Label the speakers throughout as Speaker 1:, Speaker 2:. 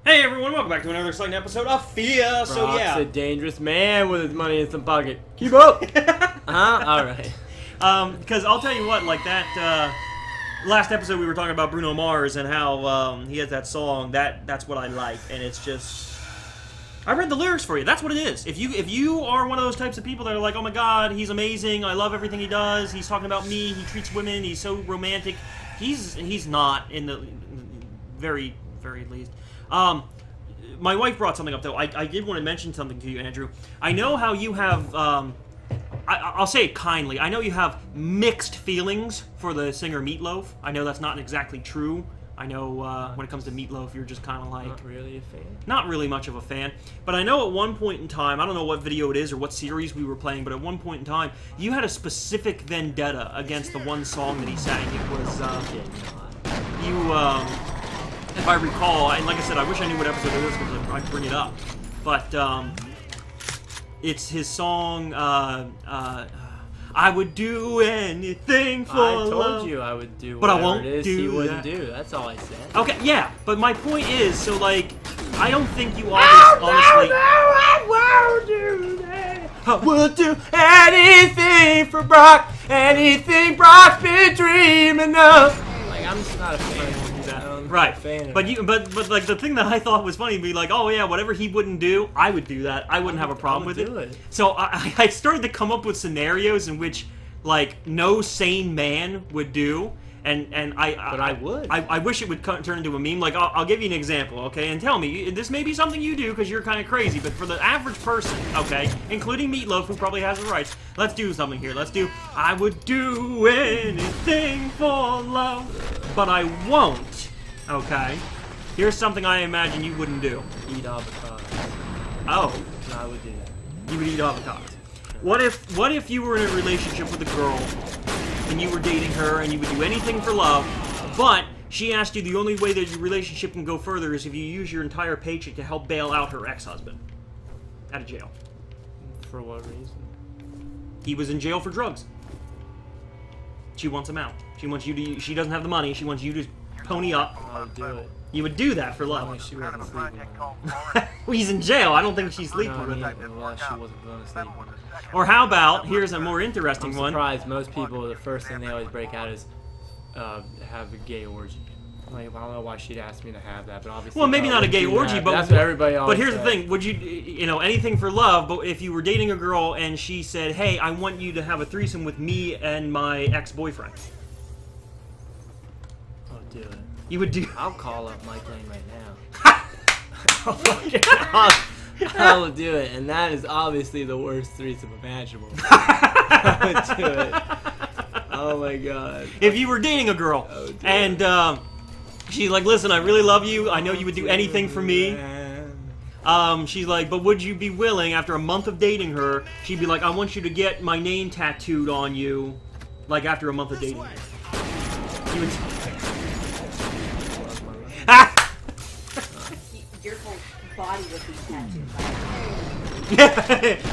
Speaker 1: Hey everyone, welcome back to another exciting episode of F.E.A.R. So yeah,
Speaker 2: a dangerous man with his money in some pocket. Keep up. All right.
Speaker 1: Because I'll tell you what, like that last episode we were talking about Bruno Mars and how he has that song. That's what I like, and it's just. I read the lyrics for you. That's what it is. If you are one of those types of people that are like, oh my God, he's amazing. I love everything he does. He's talking about me. He treats women. He's so romantic. He's not in the very least. My wife brought something up, though. I did want to mention something to you, Andrew. I know how you have, I'll say it kindly, I know you have mixed feelings for the singer Meatloaf. I know that's not exactly true. I know when it comes to Meatloaf, you're just kind of like...
Speaker 2: Not really a fan?
Speaker 1: Not really much of a fan. But I know at one point in time, I don't know what video it is or what series we were playing, but at one point in time, you had a specific vendetta against the one song that he sang. It was, if I recall, and like I said, I wish I knew what episode it was because I'd bring it up. But it's his song, I would do anything for love.
Speaker 2: I told you I would do
Speaker 1: but I
Speaker 2: whatever
Speaker 1: won't
Speaker 2: it is
Speaker 1: do
Speaker 2: he wouldn't
Speaker 1: that.
Speaker 2: do. That's all I said.
Speaker 1: Okay, yeah, but my point is, so like, I don't think you honestly...
Speaker 2: I won't do that. I will do anything for Brock. Anything Brock's been dreaming of. Like, I'm just not a fan.
Speaker 1: Right,
Speaker 2: fan
Speaker 1: but like the thing that I thought was funny would be like, oh yeah, whatever he wouldn't do, I would do that. I wouldn't have a problem with it. So I started to come up with scenarios in which like no sane man would do, and I
Speaker 2: would.
Speaker 1: I wish it would turn into a meme. Like I'll give you an example, okay, and tell me this may be something you do because you're kind of crazy, but for the average person, okay, including Meatloaf who probably has the rights, let's do something here. Let's do I would do anything for love, but I won't. Okay. Here's something I imagine you wouldn't do.
Speaker 2: Eat avocados.
Speaker 1: Oh.
Speaker 2: No, I would do that.
Speaker 1: You would eat avocados. What if you were in a relationship with a girl and you were dating her and you would do anything for love, but she asked you the only way that your relationship can go further is if you use your entire paycheck to help bail out her ex-husband out of jail.
Speaker 2: For what reason?
Speaker 1: He was in jail for drugs. She wants him out. She wants you to. She doesn't have the money. She wants you to pony up.
Speaker 2: I would do it.
Speaker 1: You would do that for love.
Speaker 2: She wasn't sleeping.
Speaker 1: Well, he's in jail. I don't think she's sleeping with him.
Speaker 2: Well, she wasn't going to sleep.
Speaker 1: Or how about, here's a more interesting one.
Speaker 2: I'm surprised most people, the first thing they always break out is have a gay orgy. Like, I don't know why she'd ask me to have that, but obviously...
Speaker 1: Well, maybe not a gay orgy, but...
Speaker 2: That's what everybody always
Speaker 1: But here's
Speaker 2: says.
Speaker 1: the thing. Would you know, anything for love, but if you were dating a girl and she said, hey, I want you to have a threesome with me and my ex-boyfriend.
Speaker 2: I'll do it.
Speaker 1: You would do...
Speaker 2: I'll call up Mike Lane right now. I will do it, and that is obviously the worst threesome imaginable. I would do it. Oh my God.
Speaker 1: If you were dating a girl and she's like, listen, I really love you. I know you would do anything for me. She's like, but would you be willing, after a month of dating her, she'd be like, I want you to get my name tattooed on you, like after a month of dating her. You would...
Speaker 3: Your whole body would be tattooed.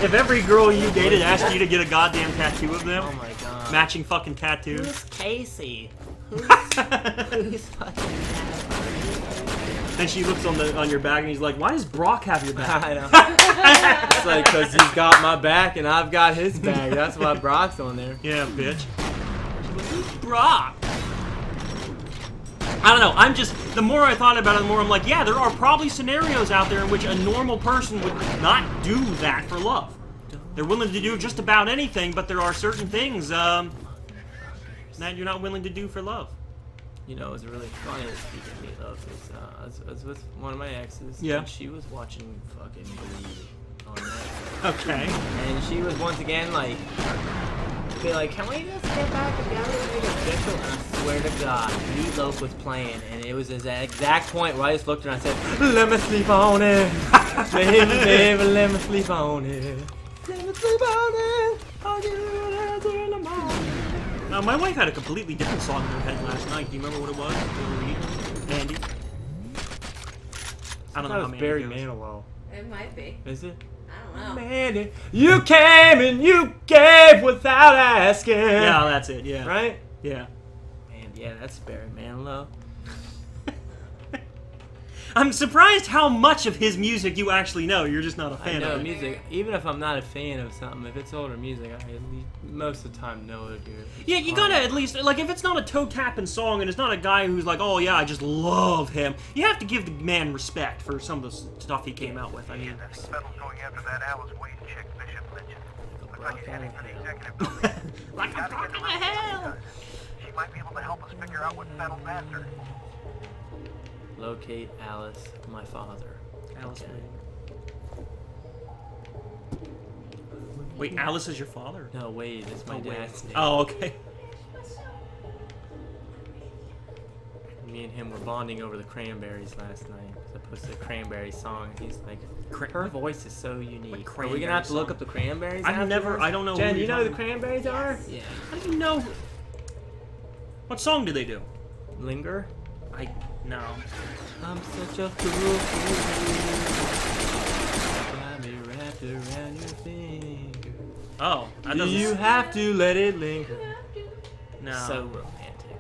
Speaker 1: If every girl you dated asked you to get a goddamn tattoo of them,
Speaker 2: Oh my God.
Speaker 1: matching fucking tattoos.
Speaker 2: Who's Casey? Who's fucking
Speaker 1: Then she looks on your back and he's like, why does Brock have your back?
Speaker 2: I know. It's like, because he's got my back and I've got his back. That's why Brock's on there.
Speaker 1: Yeah, bitch. Who's Brock? I don't know. I'm just, the more I thought about it, the more I'm like, yeah, there are probably scenarios out there in which a normal person would not do that for love. They're willing to do just about anything, but there are certain things that you're not willing to do for love.
Speaker 2: You know, it was really funny, speaking of Meatloaf, I was with one of my exes,
Speaker 1: Yeah.
Speaker 2: and she was watching fucking Believe on Netflix.
Speaker 1: Okay.
Speaker 2: And she was once again like, be like, can we just get back together and make it official? And I swear to God, Meatloaf was playing, and it was at that exact point where I just looked at her and I said, let me sleep on it. Baby, baby, let me sleep on it. Let me sleep on it. I'll give you an answer in the morning.
Speaker 1: Now, my wife had a completely different song in her head last night. Do you remember what it was? Mandy? I don't know how Mandy
Speaker 2: Barry
Speaker 1: goes.
Speaker 2: Manilow.
Speaker 3: It might be.
Speaker 2: Is it?
Speaker 3: I don't know.
Speaker 2: Mandy, you came and you gave without asking.
Speaker 1: Yeah, that's it, yeah.
Speaker 2: Right?
Speaker 1: Yeah.
Speaker 2: Man, yeah, that's Barry Manilow.
Speaker 1: I'm surprised how much of his music you actually know. You're just not a fan
Speaker 2: I know
Speaker 1: of it.
Speaker 2: music. Even if I'm not a fan of something, if it's older music, I at least most of the time know it.
Speaker 1: Yeah, you gotta at least, like, if it's not a toe tapping song and it's not a guy who's like, oh yeah, I just love him, you have to give the man respect for some of the stuff he came out with. I mean,
Speaker 4: Fennel's going after that Alice Wade chick, Bishop Lynch. Looks like he's heading for the executive building.
Speaker 1: like I'm
Speaker 4: Gotta get
Speaker 1: talking
Speaker 4: the
Speaker 1: to hell.
Speaker 4: rest. She might be able to help us figure out what Fennel's after.
Speaker 2: Locate Alice, my father.
Speaker 1: Alice
Speaker 2: Okay.
Speaker 1: Wade. Wait, Alice is your father?
Speaker 2: No, Wade. It's my dad's name.
Speaker 1: Oh, okay.
Speaker 2: Me and him were bonding over the Cranberries last night. I posted a Cranberry song, and he's like, her voice is so unique. Are we gonna have to look up the Cranberries?
Speaker 1: I don't know.
Speaker 2: Jen,
Speaker 1: who
Speaker 2: you
Speaker 1: you're
Speaker 2: know who the
Speaker 1: talking
Speaker 2: Cranberries are? Yeah.
Speaker 1: How do you know? What song do they do?
Speaker 2: Linger?
Speaker 1: No.
Speaker 2: I'm such a fool for you. Got me wrapped around your finger.
Speaker 1: Oh, that
Speaker 2: Do
Speaker 1: doesn't.
Speaker 2: you have to let it linger?
Speaker 1: No.
Speaker 2: So romantic.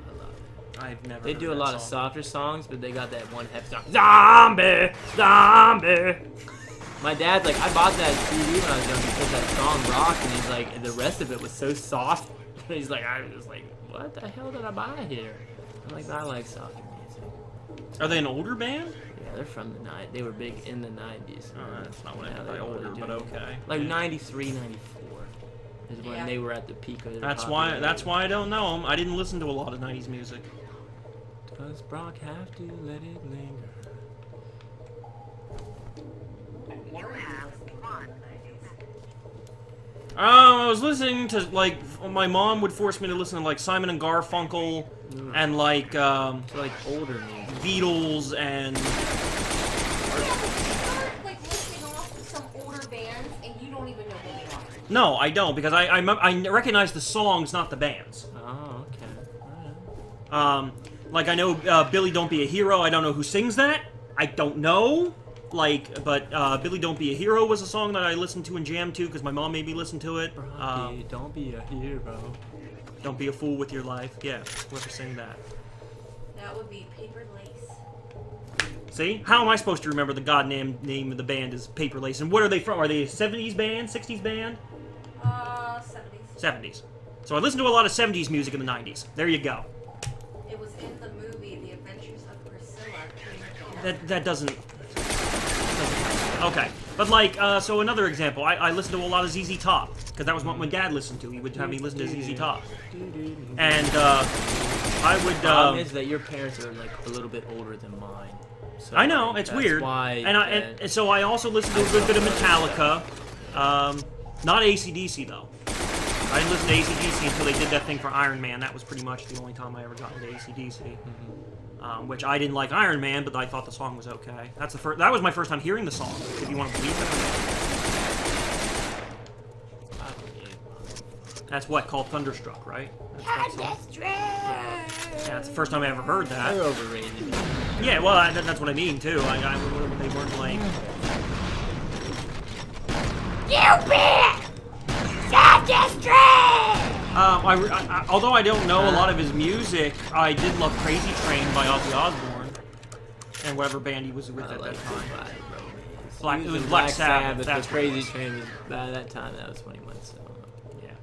Speaker 2: I love it.
Speaker 1: I've never.
Speaker 2: They
Speaker 1: heard
Speaker 2: do a
Speaker 1: that
Speaker 2: lot of
Speaker 1: song.
Speaker 2: softer songs, but they got that one heavy song. Zombie! Zombie! My dad's like, I bought that CD when I was young because that song rocked, and he's like, the rest of it was so soft. He's like, I was like, what the hell did I buy here? I'm like, I like softer music.
Speaker 1: Are they an older band?
Speaker 2: Yeah, they're from the night. They were big in the 90s.
Speaker 1: Oh, that's not what I
Speaker 2: Now
Speaker 1: meant by
Speaker 2: they're
Speaker 1: older,
Speaker 2: older,
Speaker 1: but
Speaker 2: dude.
Speaker 1: okay.
Speaker 2: Like
Speaker 1: Yeah.
Speaker 2: 93, 94 is when
Speaker 3: Yeah.
Speaker 2: they were at the peak of their
Speaker 1: That's
Speaker 2: popularity.
Speaker 1: why I don't know them. I didn't listen to a lot of '90s music.
Speaker 2: Does Brock have to let it linger?
Speaker 4: You have fun.
Speaker 1: I was listening to, like, my mom would force me to listen to, like, Simon and Garfunkel and, like,
Speaker 2: So like older music.
Speaker 1: Beatles and...
Speaker 3: Yeah, but you start like listing off some older bands and you don't even know who they are.
Speaker 1: No, I don't, because I recognize the songs, not the bands.
Speaker 2: Oh, okay. Alright.
Speaker 1: Like, I know Billy Don't Be a Hero. I don't know who sings that. I don't know. Like, but Billy Don't Be a Hero was a song that I listened to and jammed to because my mom made me listen to it.
Speaker 2: Brocky, don't be a hero.
Speaker 1: Don't Be a Fool with Your Life. Yeah, whoever sang that.
Speaker 3: That would be Paper Lace.
Speaker 1: See? How am I supposed to remember the goddamn name of the band is Paper Lace? And what are they from? Are they a 70s band? 60s band?
Speaker 3: 70s.
Speaker 1: 70s. So I listened to a lot of 70s music in the 90s. There you go.
Speaker 3: It was in the movie The Adventures of Priscilla.
Speaker 1: That doesn't... Okay. But, like, so another example. I listened to a lot of ZZ Top. Because that was what my dad listened to. He would have me listen to ZZ Top. And, I would...
Speaker 2: The problem is that your parents are like a little bit older than mine. So
Speaker 1: I know, it's
Speaker 2: that's
Speaker 1: weird.
Speaker 2: Why
Speaker 1: And so I also listened to a good bit of Metallica. Not AC/DC, though. I didn't listen to AC/DC until they did that thing for Iron Man. That was pretty much the only time I ever got into AC/DC. Which I didn't like Iron Man, but I thought the song was okay. That's the first. That was my first time hearing the song, if you want to believe it. That's what, called Thunderstruck, right? That's that song. Yeah, it's the first time I ever heard that.
Speaker 2: They're overrated.
Speaker 1: Yeah, well, that's what I mean, too. They weren't like... although I don't know a lot of his music, I did love Crazy Train by Ozzy Osbourne. And whatever band he was with at that time. It was Black Sabbath.
Speaker 2: That's Crazy Train was by that time. That was 21. So
Speaker 1: Yeah.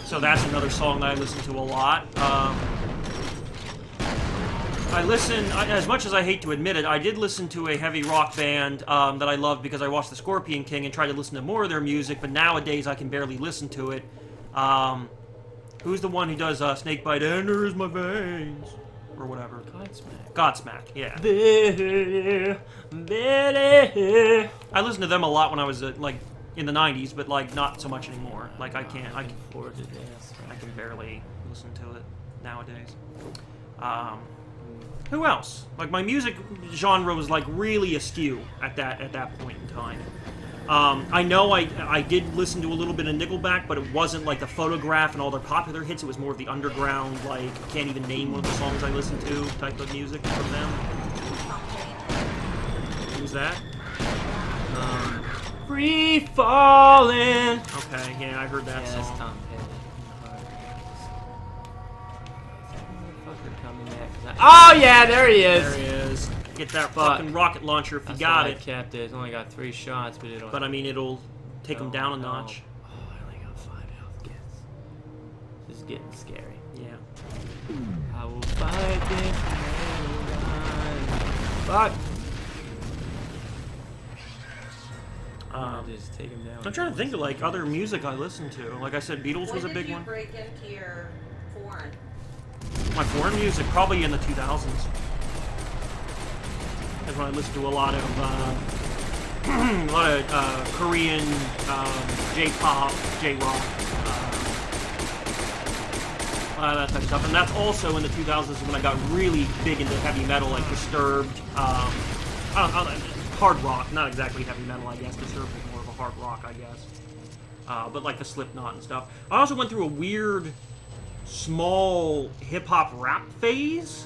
Speaker 1: So that's another song that I listen to a lot. I listen, as much as I hate to admit it, I did listen to a heavy rock band that I loved because I watched The Scorpion King and tried to listen to more of their music, but nowadays I can barely listen to it. Who's the one who does Snakebite Enters My Veins? Or whatever. Godsmack, yeah. I listened to them a lot when I was, like, in the 90s, but, like, not so much anymore. Like, I can barely listen to it nowadays. Who else? Like, my music genre was, like, really askew at that point in time. I know I did listen to a little bit of Nickelback, but it wasn't like the Photograph and all their popular hits. It was more of the underground, like, I can't even name one of the songs I listened to type of music from them. Who's that?
Speaker 2: Free Fallin'.
Speaker 1: Okay, yeah, I heard that
Speaker 2: Yeah,
Speaker 1: song.
Speaker 2: that's Tom Petty. That motherfucker coming at. Oh yeah, there he is.
Speaker 1: There he is. Get that fucking rocket launcher if you got it.
Speaker 2: I kept it. It's only got 3 shots, but it'll.
Speaker 1: But I mean, it'll take him down a
Speaker 2: no.
Speaker 1: notch.
Speaker 2: Oh, I only got 5 health kits. This is getting scary.
Speaker 1: Yeah.
Speaker 2: I will fight this. Fuck. I'll just take him down.
Speaker 1: I'm trying to think of like other music I listened to. Like I said, Beatles was a big one.
Speaker 3: When did you break into your foreign?
Speaker 1: My foreign music, probably in the 2000s. That's when I listened to a lot of Korean J-pop, J-rock, that type of stuff. And that's also in the 2000s when I got really big into heavy metal, like Disturbed, hard rock, not exactly heavy metal, I guess. Disturbed was more of a hard rock, I guess. But like the Slipknot and stuff. I also went through a weird, small hip-hop rap phase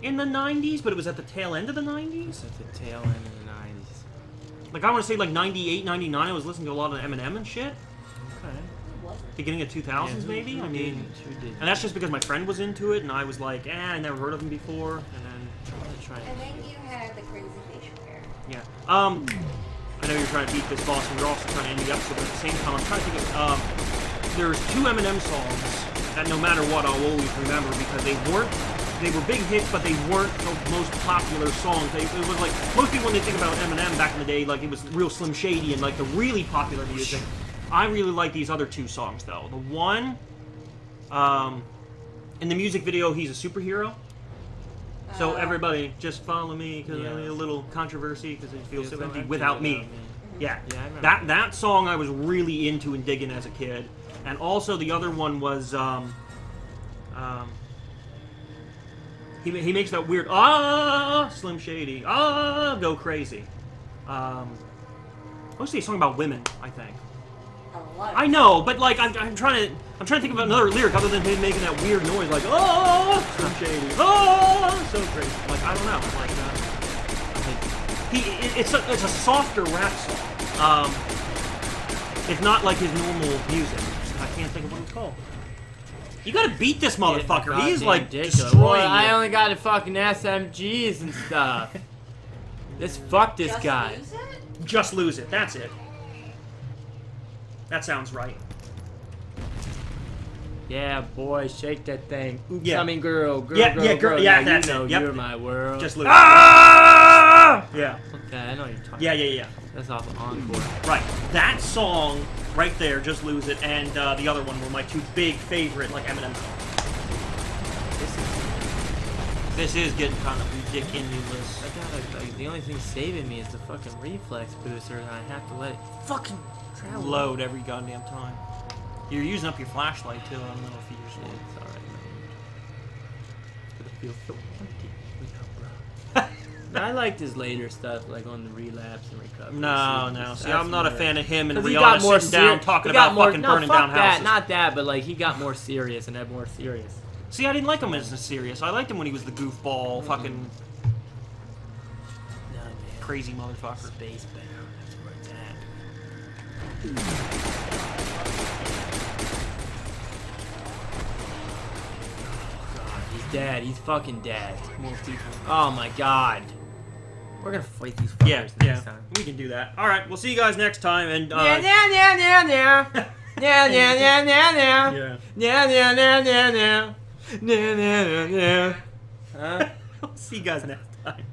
Speaker 1: in the 90s, but it was at the tail end of the 90s.
Speaker 2: It's at the tail end of the 90s.
Speaker 1: Like, I want to say, like, 98, 99, I was listening to a lot of Eminem and shit.
Speaker 2: Okay.
Speaker 1: Beginning of 2000s, maybe? I mean,
Speaker 2: Who did?
Speaker 1: and that's just because my friend was into it, and I was like, I never heard of him before, and then...
Speaker 3: And then you had the crazy facial hair.
Speaker 1: Yeah. I know you're trying to beat this boss, and you're also trying to end the episode, but at the same time, I'm trying to think of, there's 2 Eminem songs that no matter what, I'll always remember, because they were big hits, but they weren't the most popular songs. It was like, most people when they think about Eminem back in the day, like, it was real Slim Shady and, like, the really popular music. I really like these other 2 songs, though. The one, in the music video, he's a superhero. So everybody just follow me, because a little controversy, because it feels so empty without me. Yeah,
Speaker 2: I remember.
Speaker 1: that song I was really into and digging as a kid. And also the other one was, he makes that weird, Slim Shady, go crazy. Mostly a song about women, I think. I know, but like I'm trying to think of another lyric other than him making that weird noise, like Slim Shady, so crazy. Like I don't know, like it's a softer rap song. It's not like his normal music. I can't think of what it's called. You gotta beat this motherfucker. He's like destroying
Speaker 2: Boy,
Speaker 1: you.
Speaker 2: I only got the fucking SMGs and stuff. Fuck this
Speaker 3: Just
Speaker 2: guy.
Speaker 3: lose it?
Speaker 1: Just lose it. That's it. That sounds right.
Speaker 2: Yeah, boy, shake that thing. Oops,
Speaker 1: Yeah.
Speaker 2: I mean, girl.
Speaker 1: Yeah,
Speaker 2: Yeah,
Speaker 1: that's
Speaker 2: you know,
Speaker 1: it. Yep.
Speaker 2: you're my world.
Speaker 1: Just lose it. Yeah.
Speaker 2: Okay, I know what you're talking
Speaker 1: Yeah.
Speaker 2: about. That's off of Encore.
Speaker 1: Right. That song right there, Just Lose It, and the other one were my 2 big favorite, like, Eminem songs. This is getting kind of ridiculous.
Speaker 2: The only thing saving me is the fucking reflex booster, and I have to let it fucking
Speaker 1: Load every goddamn time. You're using up your flashlight, too. I don't know if you usually...
Speaker 2: It's alright, man. It feels so empty without bro. I liked his later stuff, like on the relapse and recovery.
Speaker 1: No. See, I'm not a fan of him and
Speaker 2: He got
Speaker 1: Rihanna
Speaker 2: more
Speaker 1: sitting down talking about fucking burning down houses.
Speaker 2: Not that, but like he got more serious and had more serious.
Speaker 1: See, I didn't like him as serious. I liked him when he was the goofball, fucking
Speaker 2: No, man.
Speaker 1: crazy motherfucker.
Speaker 2: Space bound. That's where it's at. God, he's dead. He's fucking dead.
Speaker 1: Most people.
Speaker 2: Oh my god. We're gonna fight these fuckers next time.
Speaker 1: We can do that. All right, we'll see you guys next time. And
Speaker 2: Yeah.
Speaker 1: I'll see you guys next time.